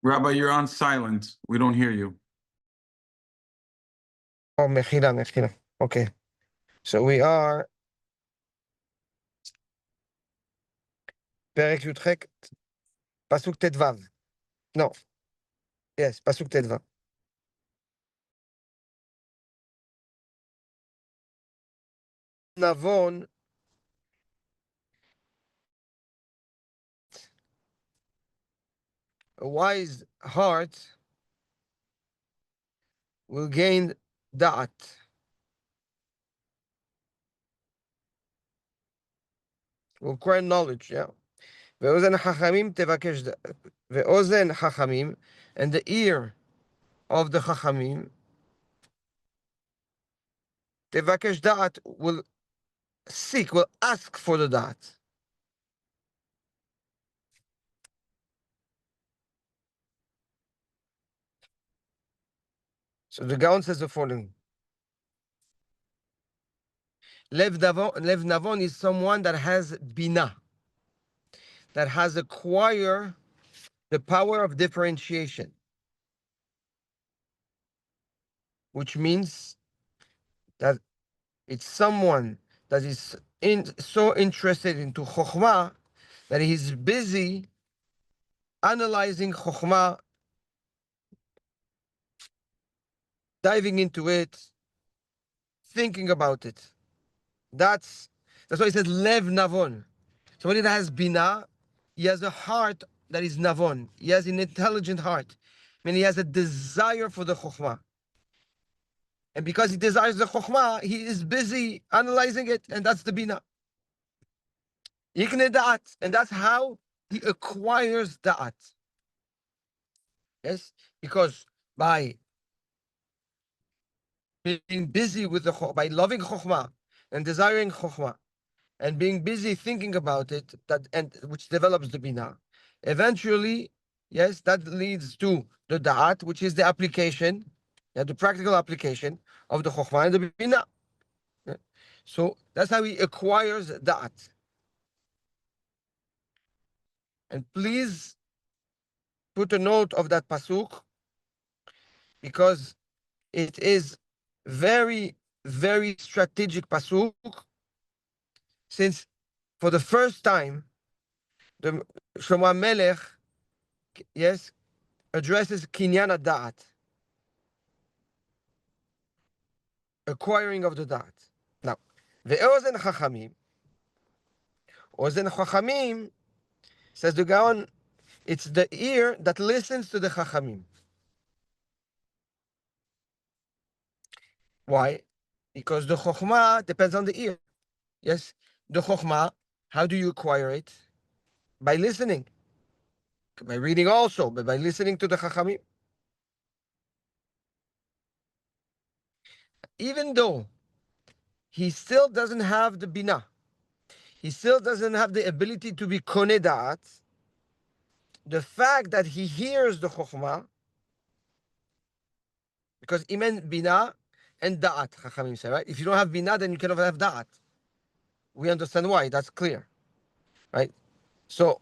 Rabbi, you're on silent. We don't hear you. Oh, mechila. Okay. So we are פרק י"ח, פסוק ט"ו. No. Yes, פסוק ט"ו. נבון a wise heart will gain da'at. Will acquire knowledge, yeah. ואוזן חכמים תבקש ואוזן חכמים, and the ear of the חכמים, תבקש דעת, will seek, will ask for the da'at. So the Gaon says the following. Lev Navon is someone that has bina, that has acquired the power of differentiation, which means that it's someone that is so interested into Chokhmah that he's busy analyzing Chokhmah, diving into it, thinking about it. That's why he says Lev Navon. Somebody that has Bina, he has a heart that is Navon. He has an intelligent heart. I mean, he has a desire for the Chokhmah. And because he desires the Chokhmah, he is busy analyzing it, and that's the Bina. Yikne Da'at, and that's how he acquires Da'at. Yes? Because by being busy with by loving Chokhmah and desiring Chokhmah, and being busy thinking about it, which develops the Bina, eventually, yes, that leads to the Da'at, which is the application, the practical application of the Chokhmah and the Bina. So that's how he acquires Da'at. And please put a note of that pasuk, because it is very, very strategic pasuk, since for the first time, the Shlomo Melech, yes, addresses kinyan da'at, acquiring of the da'at. Now, ve'ozen chachamim, ozen chachamim, says the Gaon, it's the ear that listens to the chachamim. Why? Because the chokhmah depends on the ear. Yes, the chokhmah, how do you acquire it? By listening. By reading also, but by listening to the chachamim. Even though he still doesn't have the bina, he still doesn't have the ability to be koneh da'at, the fact that he hears the chokhmah, because imen bina and da'at, chachamim say, right? If you don't have bina, then you cannot have da'at. We understand why, that's clear, right? So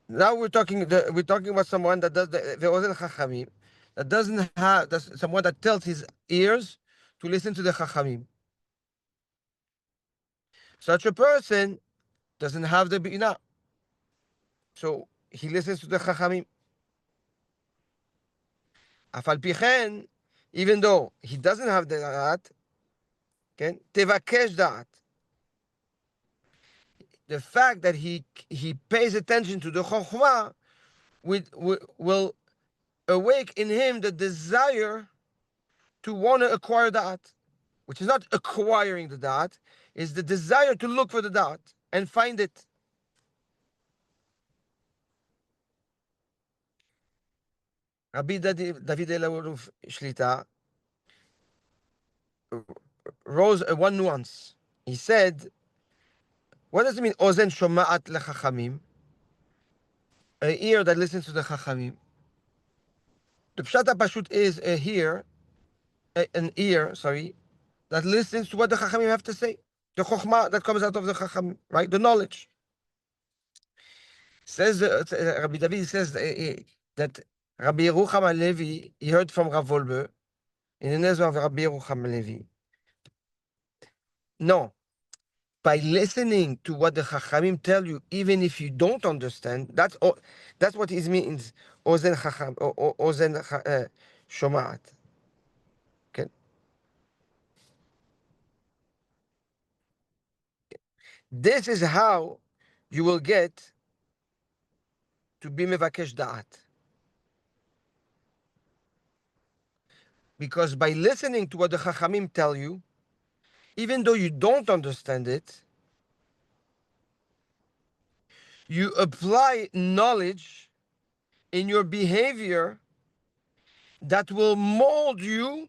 now we're talking about someone that does the ozen chachamim, that doesn't have, that's someone that tells his ears to listen to the chachamim. Such a person doesn't have the bina, so he listens to the chachamim. Afal pichen, even though he doesn't have the da'at, okay, tevakesh da'at. The fact that he pays attention to the chokhmah will awake in him the desire to want to acquire da'at, which is not acquiring the da'at, is the desire to look for the da'at and find it. Rabbi David Elauruf Shlita rose one nuance. He said, what does it mean, ozen shoma'at lechachamim? An ear that listens to the chachamim. The pshat pashut is an ear, that listens to what the chachamim have to say. The chokhmah that comes out of the chachamim, right? The knowledge. Says Rabbi David says that Rabbi Yerucham HaLevi, he heard from Rav Wolbe, in the name of Rabbi Yerucham HaLevi. No, by listening to what the Chachamim tell you, even if you don't understand, that's what it means, Ozen Chacham, Ozen Shomat. Okay. This is how you will get to be Mevakesh Da'at. Because by listening to what the Chachamim tell you, even though you don't understand it, you apply knowledge in your behavior that will mold you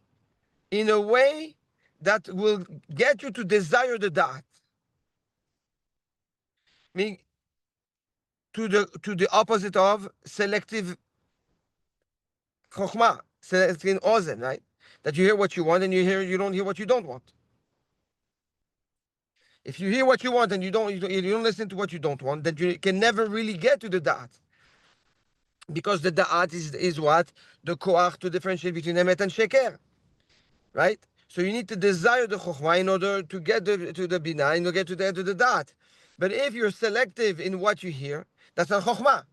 in a way that will get you to desire the Da'at. Meaning to the opposite of selective Chokhmah, selective Ozen, right? That you hear what you want and you don't hear what you don't want. If you hear what you want and you don't listen to what you don't want, then you can never really get to the Da'at. Because the Da'at is what? The Koach to differentiate between Emet and Sheker. Right? So you need to desire the Chokhmah in order to get to the Binah, in order to get to the Da'at. But if you're selective in what you hear, that's not Chokhmah.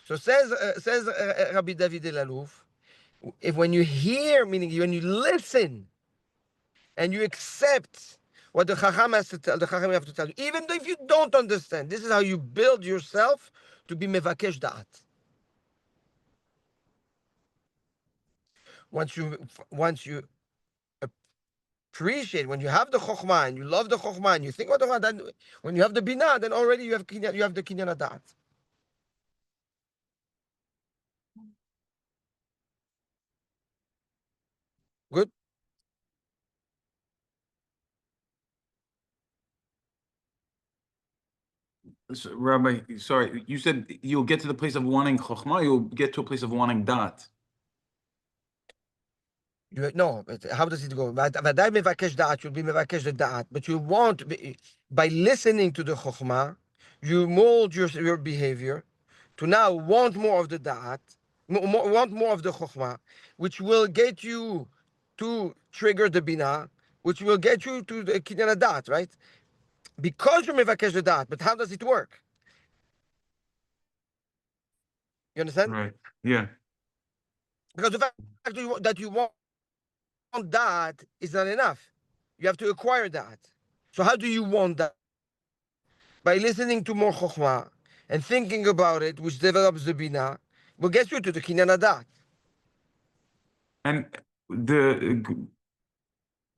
So says Rabbi David Elaluf, if when you hear, meaning when you listen, and you accept what the Chacham has to tell, the Chacham have to tell you, even if you don't understand, this is how you build yourself to be Mevakesh Da'at. Once you appreciate, when you have the Chokhmah and you love the Chokhmah and you think about the Chokhmah, then when you have the Binah, then already you have the Kinyan Da'at. Good? So, Rabbi, sorry, you said you'll get to the place of wanting chokhmah, you'll get to a place of wanting dat. No, how does it go? Vaday mevakesh da'at, you'll be mevakesh the da'at, but you won't, by listening to the chokhmah, you mold your behavior to now want more of the da'at, want more of the chokhmah, which will get you to trigger the binah, which will get you to the kinyan da'at, right? Because you mevakesh the da'at, but how does it work? You understand? Right. Yeah. Because the fact that you want that is not enough. You have to acquire that. So how do you want that? By listening to more chokhmah and thinking about it, which develops the bina, will get you to the kinyan adat. And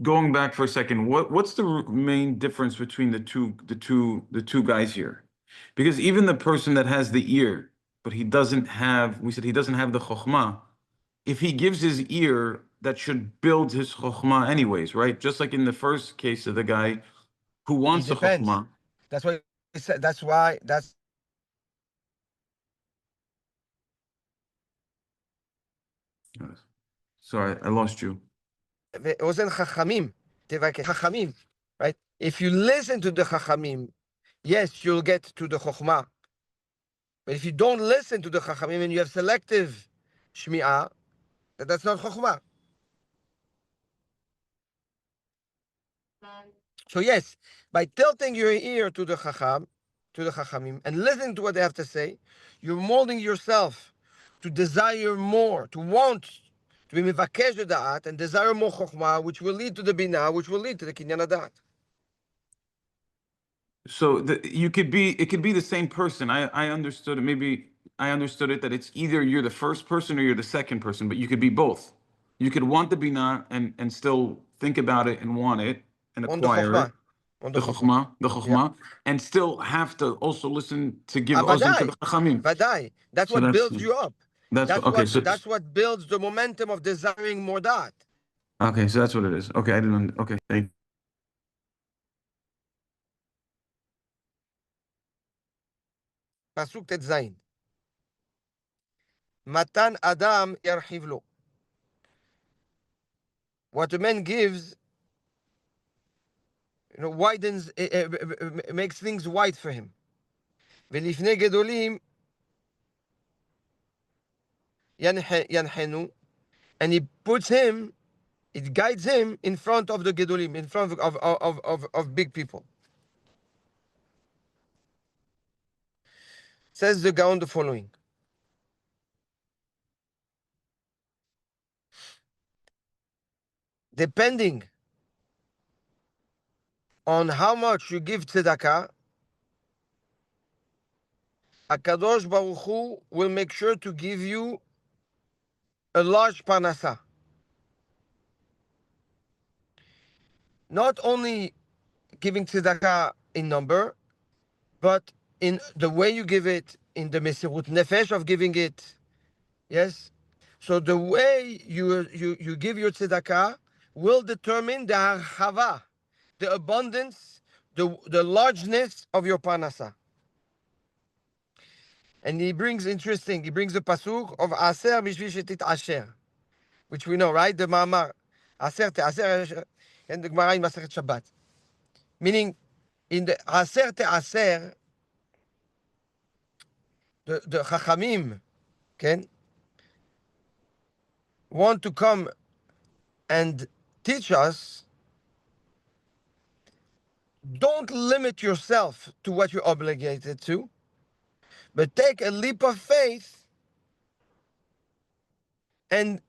going back for a second, what's the main difference between the two guys here? Because even the person that has the ear, but he doesn't have, we said he doesn't have the chokhmah. If he gives his ear, that should build his chokhmah anyways, right? Just like in the first case of the guy who wants It the depends. chokhmah. That's why that's Sorry, I lost you. ozen chachamim, tevakeh chachamim, right? If you listen to the chachamim, yes, you'll get to the chokhmah. But if you don't listen to the chachamim and you have selective shmi'ah, that's not chokhmah. So yes, by tilting your ear to the chachamim, and listening to what they have to say, you're molding yourself to desire more, to want, to be mivakesh the da'at, and desire more chokhmah, which will lead to the binah, which will lead to the kinyan da'at. So it could be the same person. I understood it. Maybe I understood it that it's either you're the first person or you're the second person, but you could be both. You could want the bina and still think about it and want it and On the acquire it, chokhmah. On the chokhmah. the Yeah. chokhmah, and still have to also listen to give ozen to the Vadai. chachamim. Vadai. That's So what builds you up. that's okay. So That's what builds the momentum of desiring more da'at. okay, so that's what it is. Okay, I didn't. Okay, thank. Pasuk tet zayin. Matan Adam yarchiv lo. What a man gives, widens, makes things wide for him. ולפני גדולים ינחנו, and he puts him, it guides him in front of the gedolim, in front of big people. Says the Gaon the following. Depending on how much you give tzedakah, HaKadosh Baruch Hu will make sure to give you a large parnasa. Not only giving tzedakah in number, but in the way you give it, in the mesirut nefesh of giving it. Yes? So the way you give your tzedakah will determine the harchava, the abundance, the largeness of your parnasa. And he brings the pasuk of Aser Bishvil Shetit Asher, which we know, right? The Ma'amar. Aser Te'aser, and the Gemara in Masechet Shabbat. Meaning, in the Aser Te'aser, the Chachamim, okay, want to come and teach us, don't limit yourself to what you're obligated to, but take a leap of faith and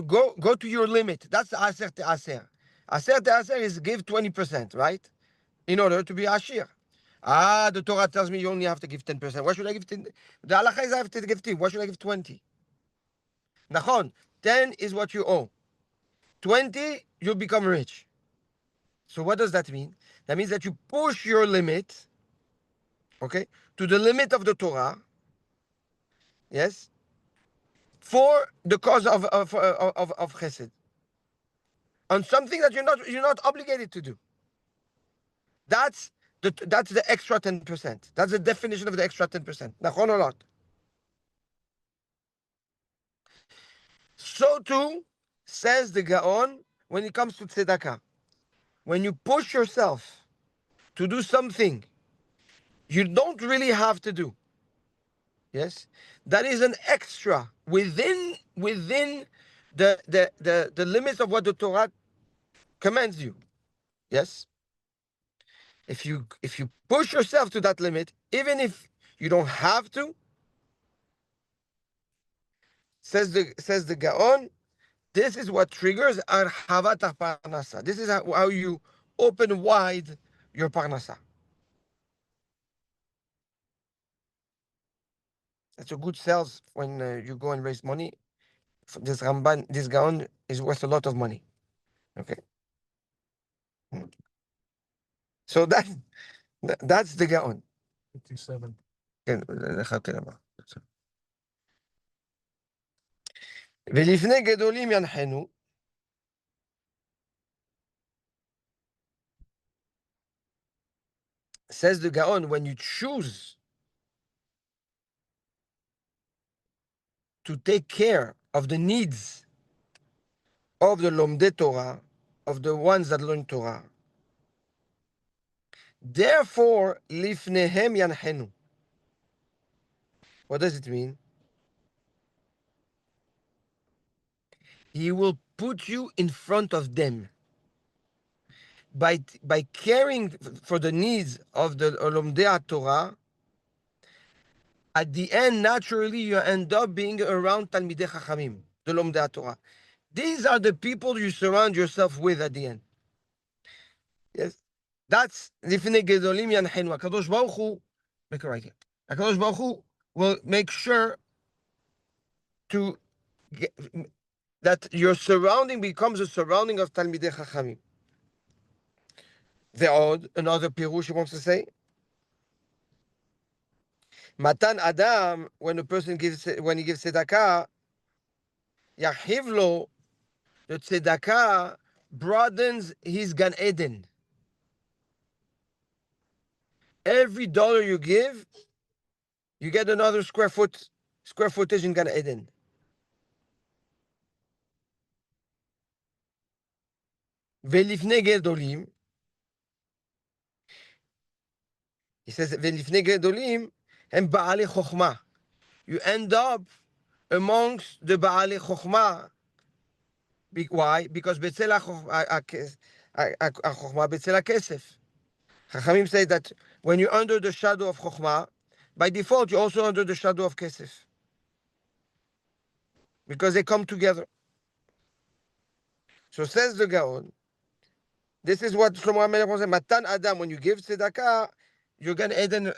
go to your limit. That's the Aser Te'aser. Aser Te'aser is give 20%, right? In order to be Ashir. The Torah tells me you only have to give 10%. Why should I give 10? The halacha is I have to give 10. Why should I give 20? Nachon, 10 is what you owe. 20, you'll become rich. So what does that mean? That means that you push your limit, okay, to the limit of the Torah, yes, for the cause of chesed, on something that you're not obligated to do. That's the extra 10%. That's the definition of the extra 10%. Nachon or not? So too says the Gaon when it comes to tzedakah. When you push yourself to do something you don't really have to do, yes, that is an extra within the limits of what the Torah commands you. Yes, if you push yourself to that limit, even if you don't have to, says the Gaon, this is what triggers arhavat parnasa. This is how you open wide your parnasa. That's a good sales when you go and raise money. This Ramban, this Gaon is worth a lot of money. Okay. So that's the Gaon. 57. כן, לחכי לבא. ולפני גדולים ינחנו, says the Gaon, when you choose to take care of the needs of the Lomdei Torah, of the ones that learn Torah, therefore, lifnehem yanhenu. What does it mean? He will put you in front of them. By caring for the needs of the Lomdei Torah, at the end, naturally, you end up being around Talmidei Chachamim, the Lomdei Torah. These are the people you surround yourself with at the end. Yes, that's Lifnei Gedolim Yanchenu. HaKadosh Baruch Hu, make it right here. HaKadosh Baruch Hu will make sure to get, that your surrounding becomes a surrounding of Talmidei Chachamim. Another pirush he wants to say. Matan Adam, when he gives tzedakah, Yachiv lo, the tzedakah broadens his Gan Eden. Every dollar you give, you get another square footage in Gan Eden. Velifnei gedolim, He says, ולפני גדולים הם בעלי חוכמה. You end up amongst the בעלי חוכמה. Why? Because בצל החוכמה, בצל הכסף. Chachamim say that when you're under the shadow of חוכמה, by default you're also under the shadow of כסף. Because they come together. So says the Gaon, this is what Shlomo HaMelech says, Matan Adam, when you give tzedakah, your Gan Eden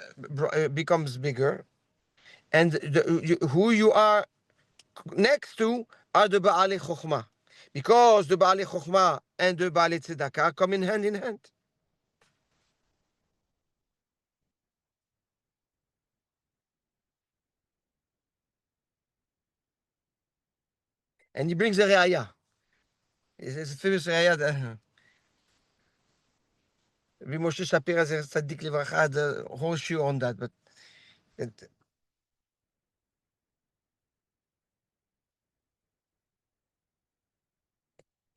becomes bigger. And who you are next to are the Ba'ali Chokhmah. Because the Ba'ali Chokhmah and the Ba'ali Tzedakah come in hand in hand. And he brings a Re'ayah. It's a famous Re'ayah that Rabbi Moshe Shapira Tzaddik Livracha had a whole shiur on that. But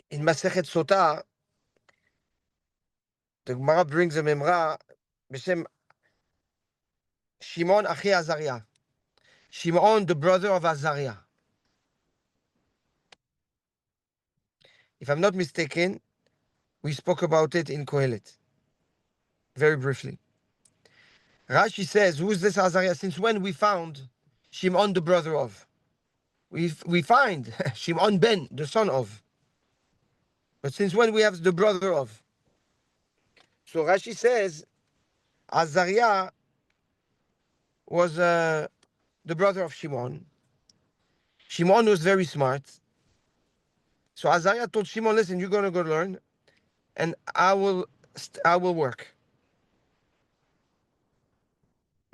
in Masechet Sotah, the Gemara brings a memra b'shem Shimon Achi Azariah. Shimon, the brother of Azariah. If I'm not mistaken, we spoke about it in Kohelet, very briefly. Rashi says, who is this Azariah? Since when we found Shimon, the brother of? We find Shimon ben, the son of. But since when we have the brother of? So Rashi says, Azariah was the brother of Shimon. Shimon was very smart. So Azariah told Shimon, listen, you're going to go learn, and I will work.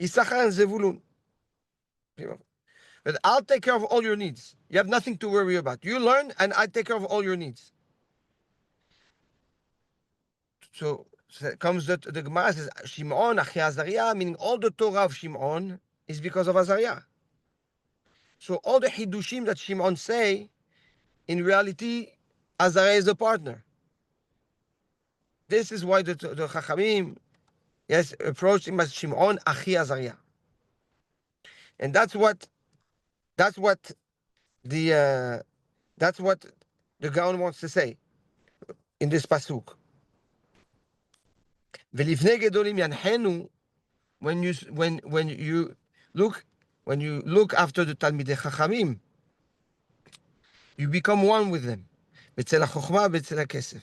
Issachar and Zevulun. But I'll take care of all your needs. You have nothing to worry about. You learn, and I take care of all your needs. So comes the Gemara says, Shimon, Achi Azariah, meaning all the Torah of Shimon is because of Azariah. So all the Hidushim that Shimon say, in reality, Azariah is the partner. This is why the Chachamim, yes, approached him as Shimon, Achi Azariah. And that's what the Gaon wants to say in this pasuk. Velifnei gedolim yanchenu, when you look after the Talmidei Chachamim, you become one with them. B'tzel HaChochmah, b'tzel HaKesef.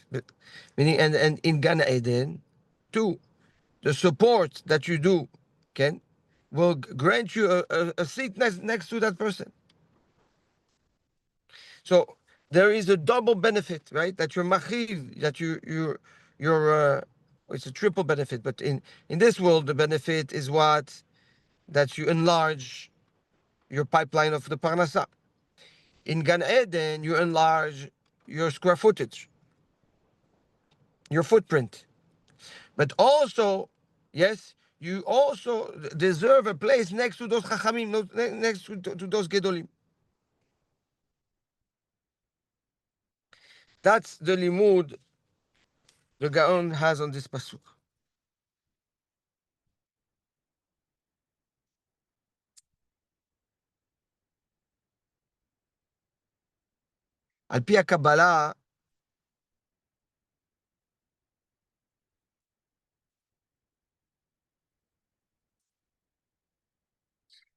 Meaning, and in Gan Eden, too, the support that you do, will grant you a seat next to that person. So there is a double benefit, right? That you're machiv, that you're it's a triple benefit. But in this world, the benefit is what? That you enlarge your pipeline of the parnasa. In Gan Eden, you enlarge your square footage, your footprint. But also, yes, you also deserve a place next to those chachamim, next to those gedolim. That's the limud the Gaon has on this pasuk. Al pi HaKabbalah,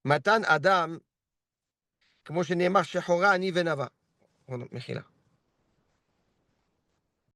מתן אדם, כמו שנאמר, שחורה אני ונאווה. מחילה.